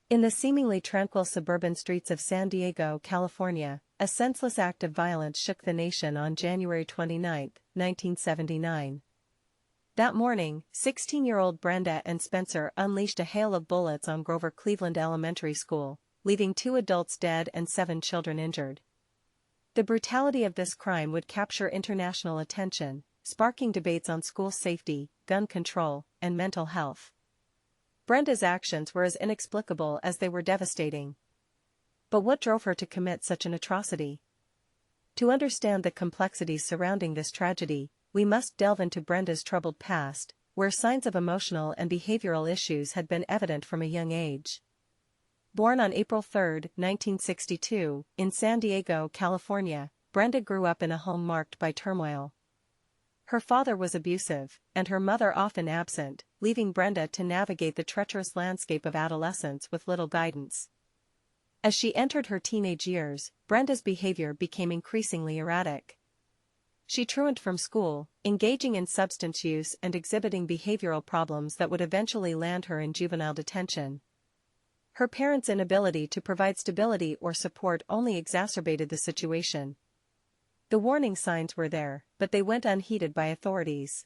In the seemingly tranquil suburban streets of San Diego, California, a senseless act of violence shook the nation on January 29, 1979. That morning, 16-year-old Brenda and Spencer unleashed a hail of bullets on Grover Cleveland Elementary School, leaving 2 adults dead and 7 children injured. The brutality of this crime would capture international attention, sparking debates on school safety, gun control, and mental health. Brenda's actions were as inexplicable as they were devastating. But what drove her to commit such an atrocity? To understand the complexities surrounding this tragedy, we must delve into Brenda's troubled past, where signs of emotional and behavioral issues had been evident from a young age. Born on April 3, 1962, in San Diego, California, Brenda grew up in a home marked by turmoil. Her father was abusive, and her mother often absent, leaving Brenda to navigate the treacherous landscape of adolescence with little guidance. As she entered her teenage years, Brenda's behavior became increasingly erratic. She truanted from school, engaging in substance use and exhibiting behavioral problems that would eventually land her in juvenile detention. Her parents' inability to provide stability or support only exacerbated the situation. The warning signs were there, but they went unheeded by authorities.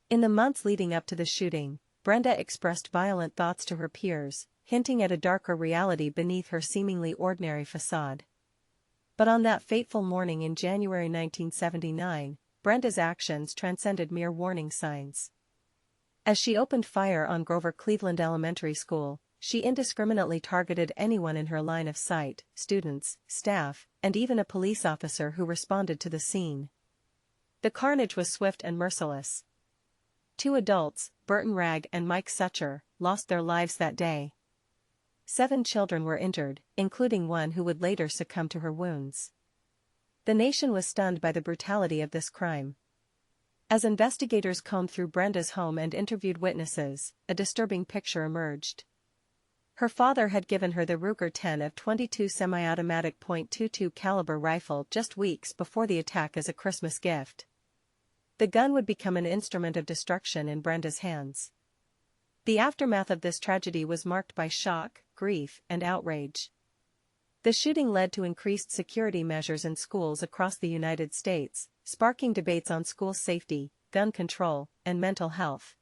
In the months leading up to the shooting, Brenda expressed violent thoughts to her peers, hinting at a darker reality beneath her seemingly ordinary facade. But on that fateful morning in January 1979, Brenda's actions transcended mere warning signs. As she opened fire on Grover Cleveland Elementary School, she indiscriminately targeted anyone in her line of sight, students, staff, and even a police officer who responded to the scene. The carnage was swift and merciless. 2 adults, Burton Ragg and Mike Sucher, lost their lives that day. 7 children were injured, including one who would later succumb to her wounds. The nation was stunned by the brutality of this crime. As investigators combed through Brenda's home and interviewed witnesses, a disturbing picture emerged. Her father had given her the Ruger 10 of 22 semi-automatic .22 caliber rifle just weeks before the attack as a Christmas gift. The gun would become an instrument of destruction in Brenda's hands. The aftermath of this tragedy was marked by shock, grief, and outrage. The shooting led to increased security measures in schools across the United States, sparking debates on school safety, gun control, and mental health.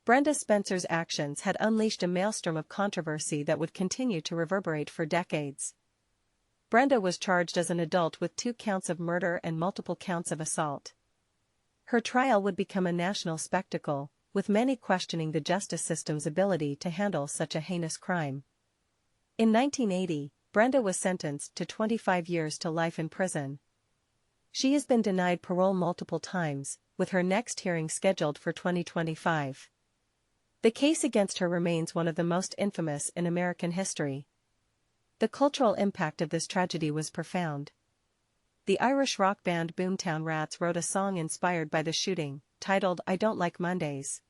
Brenda Spencer's actions had unleashed a maelstrom of controversy that would continue to reverberate for decades. Brenda was charged as an adult with 2 counts of murder and multiple counts of assault. Her trial would become a national spectacle, with many questioning the justice system's ability to handle such a heinous crime. In 1980, Brenda was sentenced to 25 years to life in prison. She has been denied parole multiple times, with her next hearing scheduled for 2025. The case against her remains one of the most infamous in American history. The cultural impact of this tragedy was profound. The Irish rock band Boomtown Rats wrote a song inspired by the shooting, titled I Don't Like Mondays.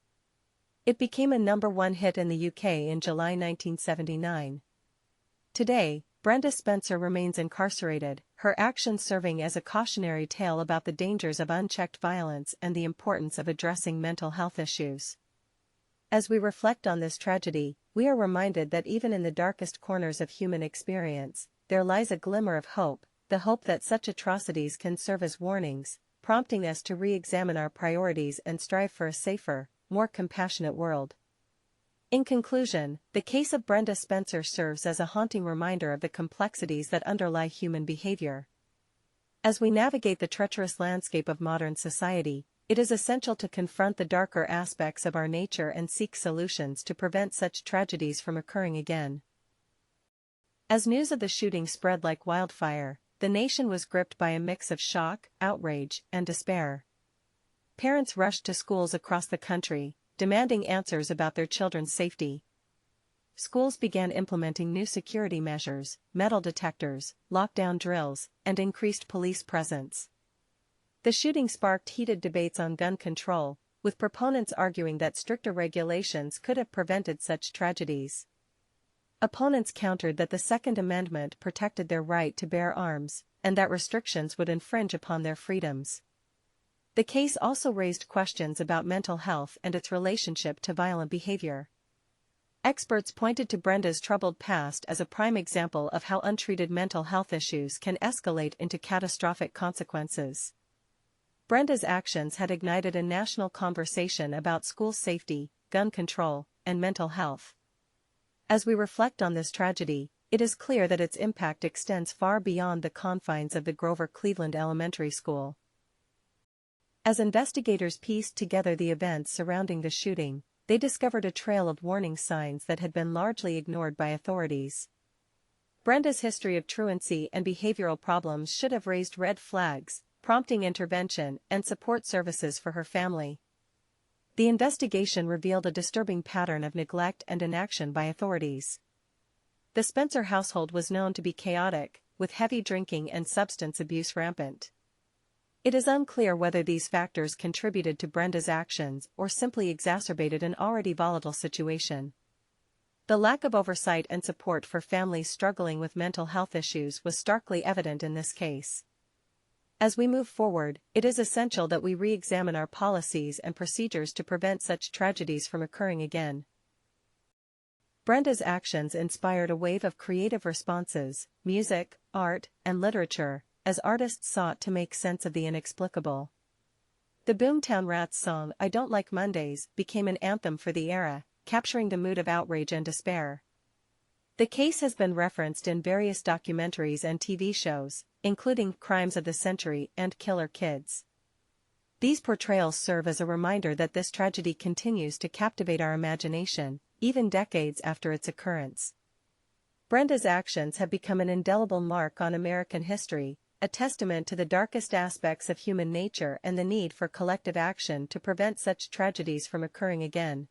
It became a #1 hit in the UK in July 1979. Today, Brenda Spencer remains incarcerated, her actions serving as a cautionary tale about the dangers of unchecked violence and the importance of addressing mental health issues. As we reflect on this tragedy, we are reminded that even in the darkest corners of human experience, there lies a glimmer of hope, the hope that such atrocities can serve as warnings, prompting us to re-examine our priorities and strive for a safer, more compassionate world. In conclusion, the case of Brenda Spencer serves as a haunting reminder of the complexities that underlie human behavior. As we navigate the treacherous landscape of modern society, it is essential to confront the darker aspects of our nature and seek solutions to prevent such tragedies from occurring again. As news of the shooting spread like wildfire, the nation was gripped by a mix of shock, outrage, and despair. Parents rushed to schools across the country, demanding answers about their children's safety. Schools began implementing new security measures, metal detectors, lockdown drills, and increased police presence. The shooting sparked heated debates on gun control, with proponents arguing that stricter regulations could have prevented such tragedies. Opponents countered that the Second Amendment protected their right to bear arms, and that restrictions would infringe upon their freedoms. The case also raised questions about mental health and its relationship to violent behavior. Experts pointed to Brenda's troubled past as a prime example of how untreated mental health issues can escalate into catastrophic consequences. Brenda's actions had ignited a national conversation about school safety, gun control, and mental health. As we reflect on this tragedy, it is clear that its impact extends far beyond the confines of the Grover Cleveland Elementary School. As investigators pieced together the events surrounding the shooting, they discovered a trail of warning signs that had been largely ignored by authorities. Brenda's history of truancy and behavioral problems should have raised red flags, prompting intervention and support services for her family. The investigation revealed a disturbing pattern of neglect and inaction by authorities. The Spencer household was known to be chaotic, with heavy drinking and substance abuse rampant. It is unclear whether these factors contributed to Brenda's actions or simply exacerbated an already volatile situation. The lack of oversight and support for families struggling with mental health issues was starkly evident in this case. As we move forward, it is essential that we re-examine our policies and procedures to prevent such tragedies from occurring again. Brenda's actions inspired a wave of creative responses, music, art, and literature, as artists sought to make sense of the inexplicable. The Boomtown Rats song "I Don't Like Mondays" became an anthem for the era, capturing the mood of outrage and despair. The case has been referenced in various documentaries and TV shows, including Crimes of the Century and Killer Kids. These portrayals serve as a reminder that this tragedy continues to captivate our imagination, even decades after its occurrence. Brenda's actions have become an indelible mark on American history, a testament to the darkest aspects of human nature and the need for collective action to prevent such tragedies from occurring again.